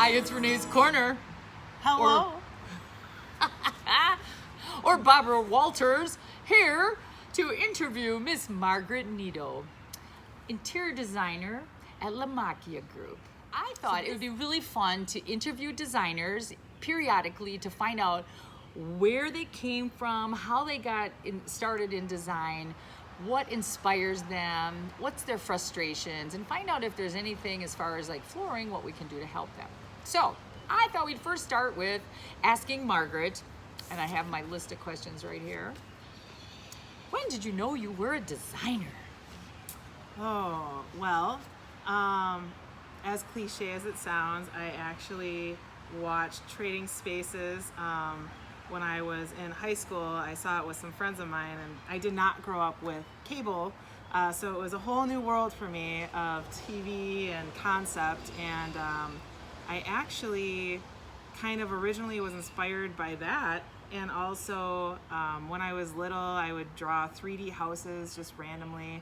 Hi, it's Renee's Corner. Hello. Or Barbara Walters here to interview Miss Margaret Nedow, interior designer at Macchia Group. I thought it would be really fun to interview designers periodically to find out where they came from, how they got started in design, what inspires them, what's their frustrations, and find out if there's anything as far as like flooring, what we can do to help them. So I thought we'd first start with asking Margaret, and I have my list of questions right here. When did you know you were a designer? Oh, well, as cliche as it sounds, I actually watched Trading Spaces when I was in high school. I saw it with some friends of mine, and I did not grow up with cable, so it was a whole new world for me of TV and concept, and I actually kind of originally was inspired by that. And also, when I was little, I would draw 3D houses just randomly.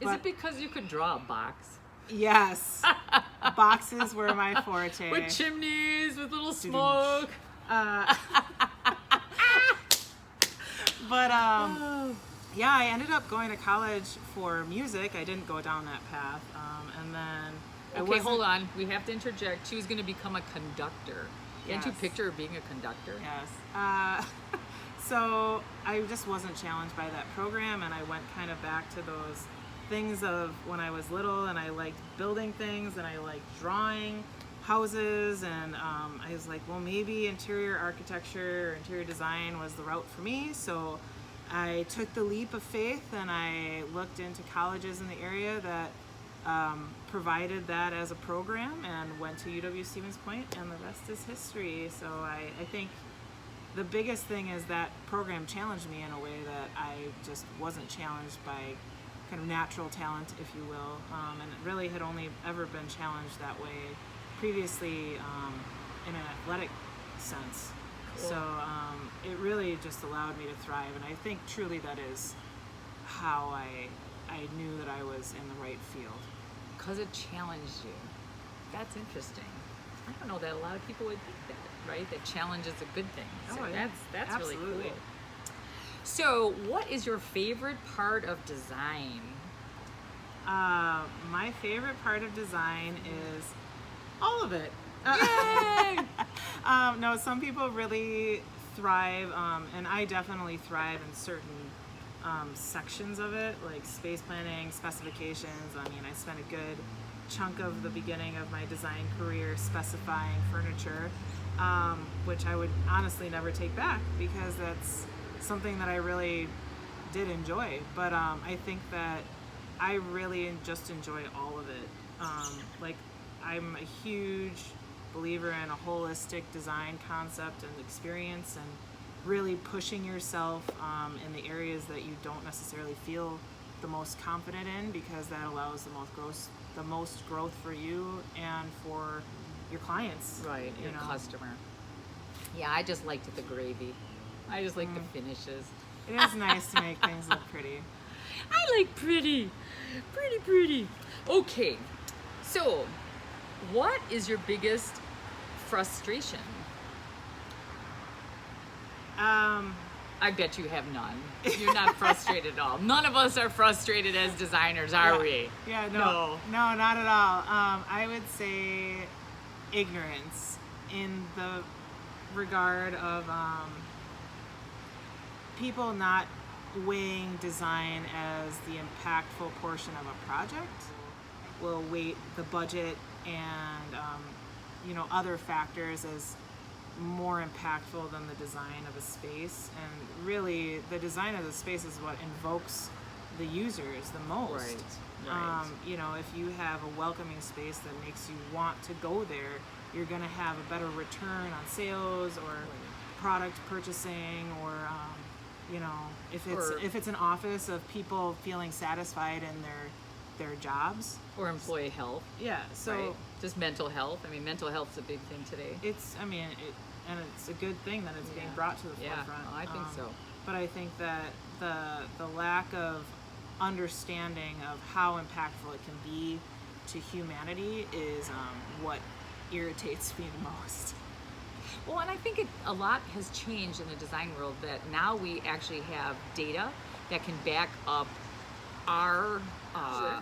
Is it because you could draw a box? Yes. Boxes were my forte. With chimneys, with little smoke. But yeah, I ended up going to college for music. I didn't go down that path. And then... Okay, hold on. We have to interject. She was going to become a conductor. Can't you picture her being a conductor? Yes. So I just wasn't challenged by that program, and I went kind of back to those things of when I was little, and I liked building things, and I liked drawing houses, and I was like, well, maybe interior architecture or interior design was the route for me. So I took the leap of faith, and I looked into colleges in the area that provided that as a program, and went to UW-Stevens Point, and the rest is history. So I think the biggest thing is that program challenged me in a way that I just wasn't challenged by kind of natural talent, if you will, and it really had only ever been challenged that way previously in an athletic sense. Cool. So it really just allowed me to thrive, and I think truly that is how I knew that I was in the right field. Because it challenged you. That's interesting. I don't know that a lot of people would think that, right? That challenge is a good thing. So that's Absolutely. Really cool. So what is your favorite part of design? My favorite part of design is all of it. Yay! No, some people really thrive, and I definitely thrive in certain sections of it, like space planning, specifications. I mean, I spent a good chunk of the beginning of my design career specifying furniture, which I would honestly never take back because that's something that I really did enjoy. But I think that I really just enjoy all of it. Like, I'm a huge believer in a holistic design concept and experience, and really pushing yourself in the areas that you don't necessarily feel the most confident in, because that allows the most growth for you and for your clients. Right, your customer. Yeah, I just liked the gravy. I just like the finishes. It is nice to make things look pretty. I like pretty. Pretty. Okay, so what is your biggest frustration? I bet you have none. You're not frustrated at all. None of us are frustrated as designers, are we? Yeah, no, not at all. I would say ignorance in the regard of people not weighing design as the impactful portion of a project. Will weight the budget and other factors as more impactful than the design of a space. And really, the design of the space is what invokes the users the most. Right. If you have a welcoming space that makes you want to go there, you're going to have a better return on sales or product purchasing, or if it's an office of people feeling satisfied in their jobs, or employee health. Yeah, so just mental health. I mean, mental health's a big thing today. And it's a good thing that it's being brought to the forefront. I think so. But I think that the lack of understanding of how impactful it can be to humanity is what irritates me the most. Well, and I think a lot has changed in the design world, that now we actually have data that can back up our.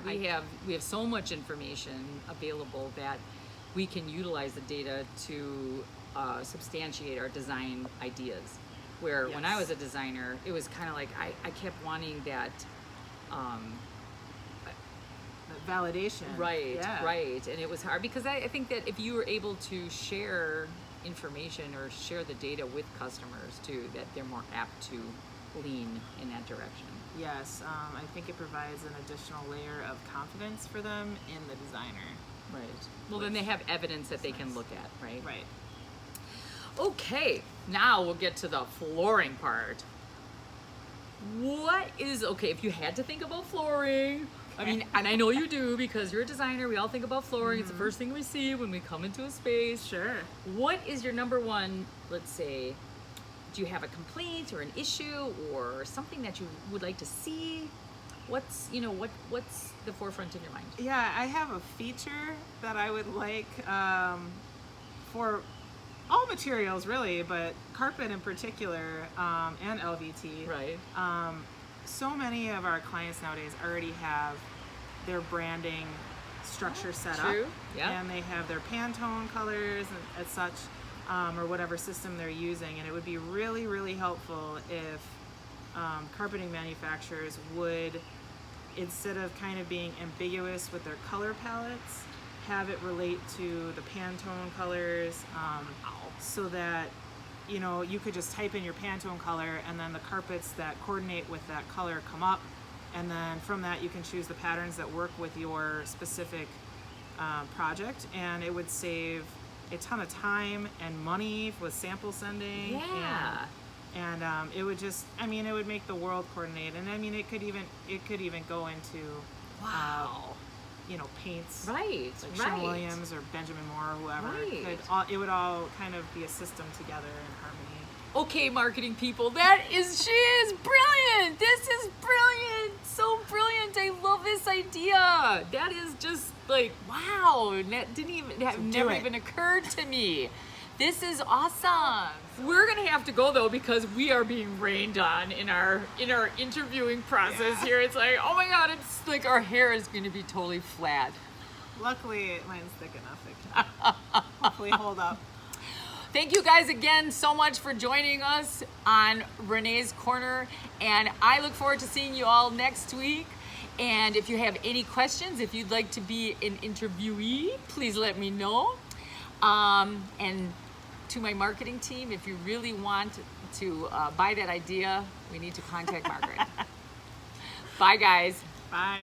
We have so much information available that we can utilize the data to substantiate our design ideas. Where when I was a designer, it was kind of like I kept wanting that. Validation. Right, Yeah. right. And it was hard because I think that if you were able to share information or share the data with customers too, that they're more apt to lean in that direction. Yes, I think it provides an additional layer of confidence for them in the designer. Right. Well, then they have evidence that they can look at, right? Right. Okay, now we'll get to the flooring part. Okay, if you had to think about flooring, I mean, and I know you do because you're a designer, we all think about flooring. It's the first thing we see when we come into a space. Sure. What is your number one, let's say, do you have a complaint or an issue or something that you would like to see? What's the forefront in your mind? Yeah, I have a feature that I would like for all materials really, but carpet in particular, and LVT. Right. So many of our clients nowadays already have their branding structure set up. True. Yeah. And they have their Pantone colors and such, or whatever system they're using. And it would be really, really helpful if carpeting manufacturers would, instead of kind of being ambiguous with their color palettes, have it relate to the Pantone colors, so that you could just type in your Pantone color and then the carpets that coordinate with that color come up, and then from that you can choose the patterns that work with your specific project, and it would save a ton of time and money with sample sending. Yeah. And it would just, it would make the world coordinate, and it could even go into paints, Right. like Right. Sherwin Williams or Benjamin Moore or whoever. Right. It would all kind of be a system together in harmony. Okay, marketing people, she is brilliant. This is brilliant. So brilliant. I love this idea. That is just like, wow. That never even occurred to me. This is awesome. We're gonna have to go though because we are being rained on in our interviewing process here. It's like, oh my God, it's like our hair is gonna be totally flat. Luckily, mine's thick enough it can hopefully hold up. Thank you guys again so much for joining us on Renee's Corner, and I look forward to seeing you all next week. And if you have any questions, if you'd like to be an interviewee, please let me know. And to my marketing team, if you really want to buy that idea, we need to contact Margaret. Bye, guys. Bye.